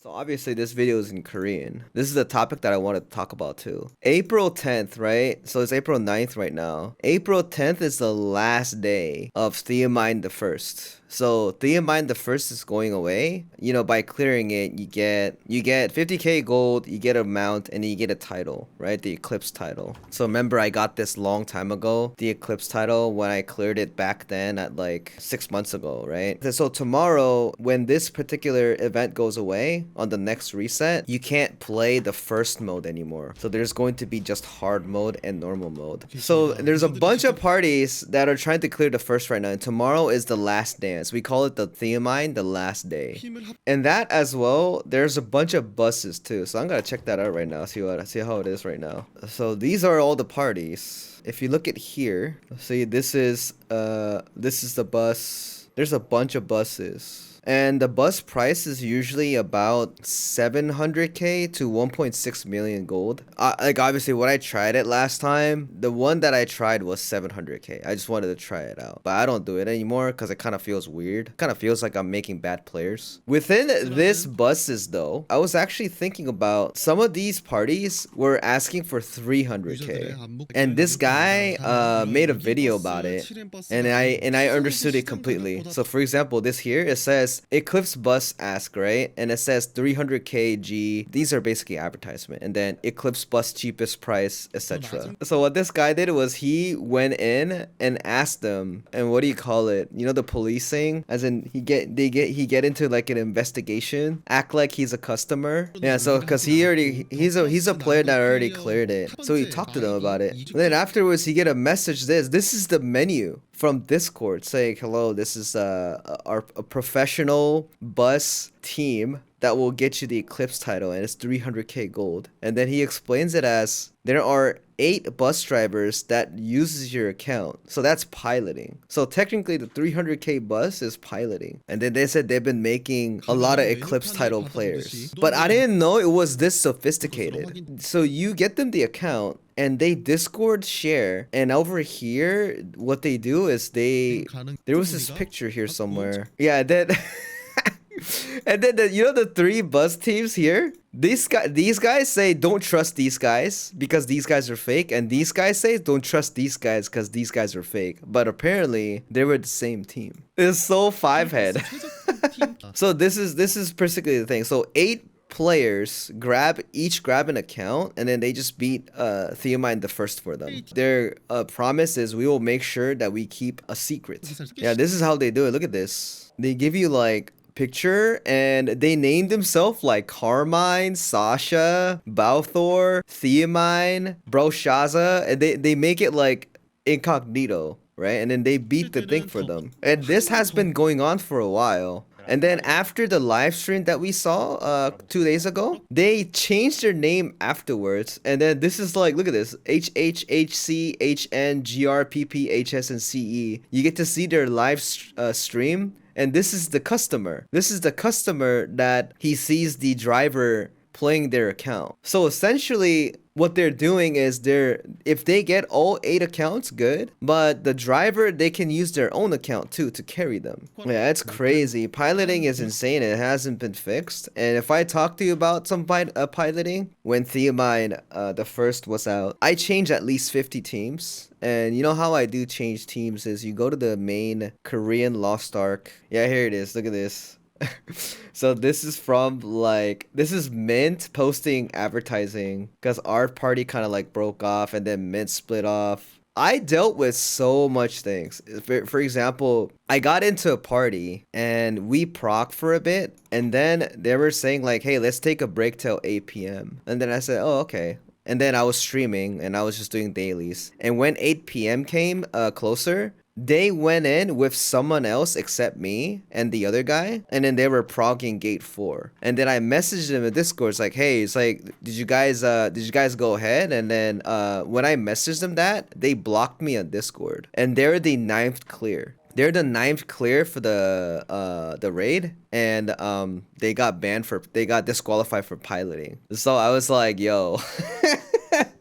So obviously this video is in Korean. This is a topic that I want to talk about too. April 10th, right? So it's April 9th right now. April 10th is the last day of Thaemine the First. So Thaemine the First is going away. You know, by clearing it, you get 50k gold, you get a mount, and you get a title, right? The Eclipse title. So remember, I got this long time ago, the Eclipse title, when I cleared it back then at like 6 months ago, right? So tomorrow, when this particular event goes away on the next reset, you can't play the first mode anymore. So there's going to be just hard mode and normal mode. So there's a bunch of parties that are trying to clear the first right now, and tomorrow is the last dance. We call it the Thaemine, the last day. And that as well, there's a bunch of buses too. So I'm gonna check that out right now, see how it is right now. So these are all the parties. If you look at here, see this is the bus. There's a bunch of buses. And the bus price is usually about 700k to 1.6 million gold. Like obviously when I tried it last time, the one that I tried was 700k. I just wanted to try it out. But I don't do it anymore because it kind of feels weird. It kind of feels like I'm making bad players. Within this buses though, I was actually thinking about some of these parties were asking for 300k. And this guy made a video about it. And I understood it completely. So for example, this here, it says Eclipse bus ask, right? And it says 300k G. These are basically advertisement. And then Eclipse bus cheapest price, etc. So what this guy did was he went in and asked them, and what do you call it? You know, the policing, as in he get into like an investigation, act like he's a customer. Yeah, so because he's a player that already cleared it. So he talked to them about it. And then afterwards he get a message, this is the menu from Discord saying, hello, this is a professional bus team that will get you the Eclipse title, and it's 300k gold. And then he explains it as there are 8 bus drivers that uses your account. So that's piloting. So technically the 300k bus is piloting. And then they said they've been making a lot of Eclipse title players. But I didn't know it was this sophisticated. So you get them the account and they Discord share, and over here what they do is there was this picture here somewhere. Yeah, that and then you know the 3 bus teams here? These guys say don't trust these guys because these guys are fake, and these guys say don't trust these guys because these guys are fake. But apparently they were the same team. It's so 5-head. So this is basically the thing. So 8 players each grab an account, and then they just beat Thaemine the First for them. Their promise is we will make sure that we keep a secret. Yeah, this is how they do it. Look at this. They give you like picture, and they named themselves like Carmine, Sasha, Balthor, Thaemine, Broshaza, and they make it like incognito, right? And then they beat the thing for them. And this has been going on for a while. And then after the live stream that we saw 2 days ago, they changed their name afterwards. And then this is like, look at this, HHHC, HN, GRPP, HS, and CE. You get to see their live stream. And this is the customer. This is the customer that he sees the driver playing their account. So essentially what they're doing is if they get all 8 accounts, good, but the driver, they can use their own account too to carry them. Yeah, it's crazy. Piloting is insane. It hasn't been fixed. And if I talk to you about some piloting, when Thaemine the First was out, I changed at least 50 teams. And you know how I do change teams is you go to the main Korean Lost Ark. Yeah, here it is. Look at this. So this is Mint posting advertising because our party kind of like broke off, and then Mint split off. I dealt with so much things. For example, I got into a party and we proc for a bit, and then they were saying like, hey, let's take a break till 8 p.m. And then I said, oh, okay. And then I was streaming and I was just doing dailies. And when 8 p.m. came closer, they went in with someone else except me and the other guy, and then they were progging gate 4. And then I messaged them in Discord. It's like, hey, it's like, did you guys go ahead? And then when I messaged them that, they blocked me on Discord, and they're the 9th clear. They're the 9th clear for the raid, and they got disqualified for piloting. So I was like, yo.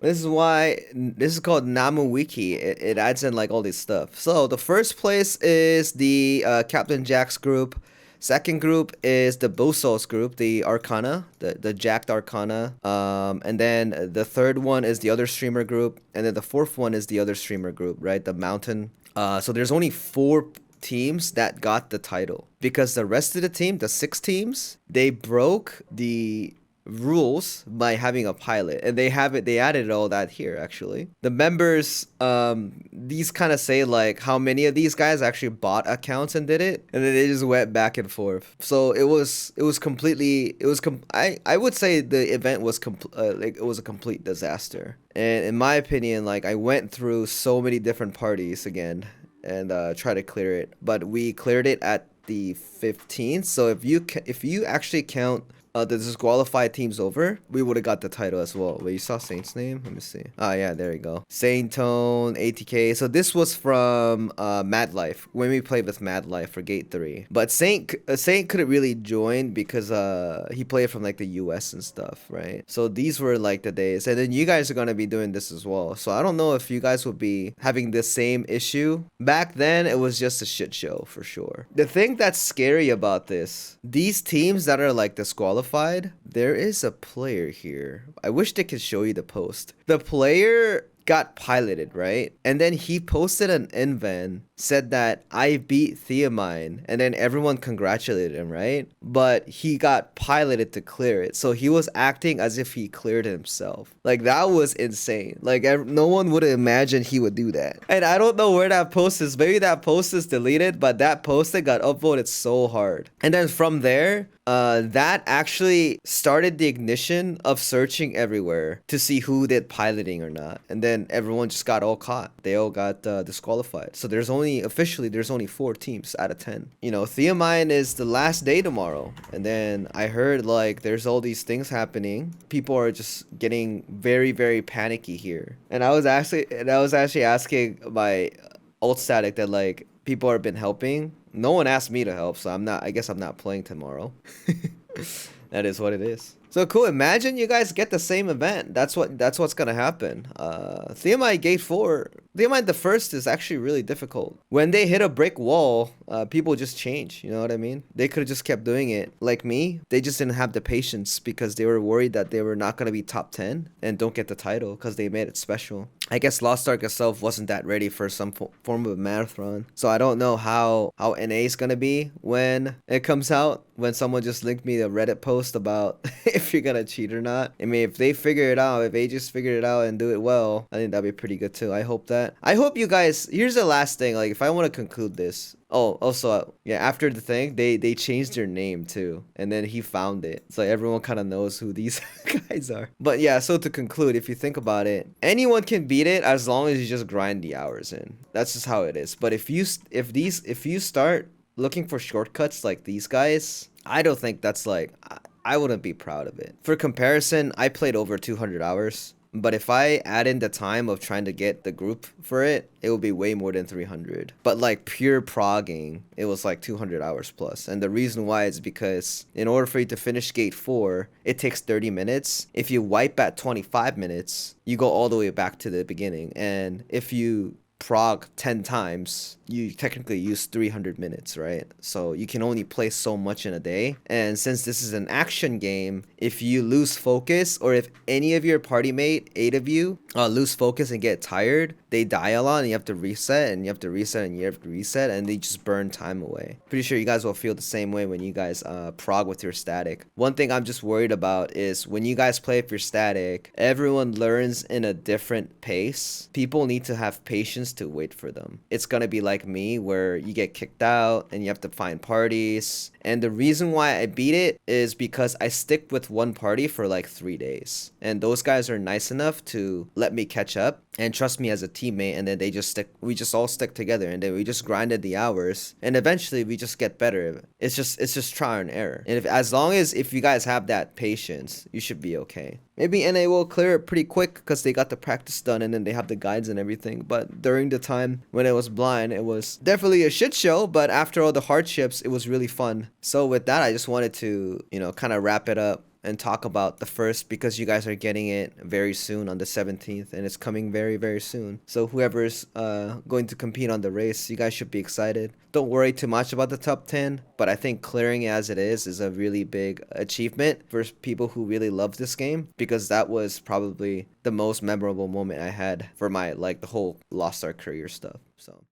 This is called Namu Wiki. It adds in like all this stuff. So the first place is the Captain Jack's group. Second group is the Bosos group, the Arcana, the Jacked Arcana. And then the third one is the other streamer group. And then the fourth one is the other streamer group, right? The Mountain. So there's only 4 teams that got the title, because the rest of the team, the 6 teams, they broke the rules by having a pilot, and they added all that here. Actually, the members, these kind of say like how many of these guys actually bought accounts and did it, and then they just went back and forth. So I would say the event was like it was a complete disaster. And in my opinion, like, I went through so many different parties again and try to clear it, but we cleared it at the 15th. So if you actually count the disqualified teams over, we would have got the title as well. Wait, you saw Saint's name? Let me see. Ah, yeah, there you go. Saint Tone, ATK. So this was from Mad Life, when we played with Mad Life for Gate 3. But Saint couldn't really join because he played from like the US and stuff, right? So these were like the days. And then you guys are gonna be doing this as well. So I don't know if you guys would be having the same issue. Back then, it was just a shit show for sure. The thing that's scary about this, these teams that are like disqualified, there is a player here. I wish they could show you the post. The player got piloted, right? And then he posted an inven, said that I beat Thaemine, and then everyone congratulated him, right? But he got piloted to clear it, so he was acting as if he cleared himself. Like, that was insane. Like, no one would have imagined he would do that. And I don't know where that post is. Maybe that post is deleted, but that post got upvoted so hard. And then from there, that actually started the ignition of searching everywhere to see who did piloting or not. And then everyone just got all caught. They all got disqualified. So there's only 4 teams out of 10. You know, Thaemine is the last day tomorrow. And then I heard like there's all these things happening. People are just getting very, very panicky here. And I was actually asking my alt static that like people have been helping. No one asked me to help, so I guess I'm not playing tomorrow. That is what it is. So cool. Imagine you guys get the same event. That's what's gonna happen. Thaemine Gate 4, Thaemine the First is actually really difficult. When they hit a brick wall, people just change. You know what I mean? They could have just kept doing it. Like me, they just didn't have the patience because they were worried that they were not gonna be top 10 and don't get the title because they made it special. I guess Lost Ark itself wasn't that ready for some form of a marathon. So I don't know how NA is gonna be when it comes out. When someone just linked me a Reddit post about if you're gonna cheat or not. I mean, if they figure it out, if they just figure it out and do it well, I think that'd be pretty good too. I hope that. I hope you guys. Here's the last thing. Like, if I want to conclude this. Oh, also, yeah, after the thing, they changed their name too. And then he found it. So everyone kind of knows who these guys are. But yeah, so to conclude, if you think about it, anyone can beat it as long as you just grind the hours in. That's just how it is. But if you start looking for shortcuts like these guys, I don't think that's like, I wouldn't be proud of it. For comparison, I played over 200 hours. But if I add in the time of trying to get the group for it, it would be way more than 300. But like pure progging, it was like 200 hours plus. And the reason why is because in order for you to finish Gate 4, it takes 30 minutes. If you wipe at 25 minutes, you go all the way back to the beginning. And if you prog 10 times, you technically use 300 minutes, right? So you can only play so much in a day. And since this is an action game, if you lose focus, or if any of your party mate, 8 of you, lose focus and get tired, they die a lot and you have to reset and you have to reset and you have to reset, and they just burn time away. Pretty sure you guys will feel the same way when you guys prog with your static. One thing I'm just worried about is when you guys play with your static, everyone learns in a different pace. People need to have patience to wait for them. It's gonna be like me, where you get kicked out and you have to find parties. And the reason why I beat it is because I stick with one party for like 3 days, and those guys are nice enough to let me catch up and trust me as a teammate, and then we just all stick together, and then we just grinded the hours, and eventually we just get better. It's just trial and error. And as long as you guys have that patience, you should be okay. Maybe NA will clear it pretty quick because they got the practice done and then they have the guides and everything. But during the time when it was blind, it was definitely a shit show. But after all the hardships, it was really fun. So with that, I just wanted to, kind of wrap it up. and talk about the first because you guys are getting it very soon on the 17th, and it's coming very, very soon. So whoever's going to compete on the race, you guys should be excited. Don't worry too much about the top 10, but I think clearing it as it is a really big achievement for people who really love this game, because that was probably the most memorable moment I had for my, like, the whole Lost Ark career stuff. So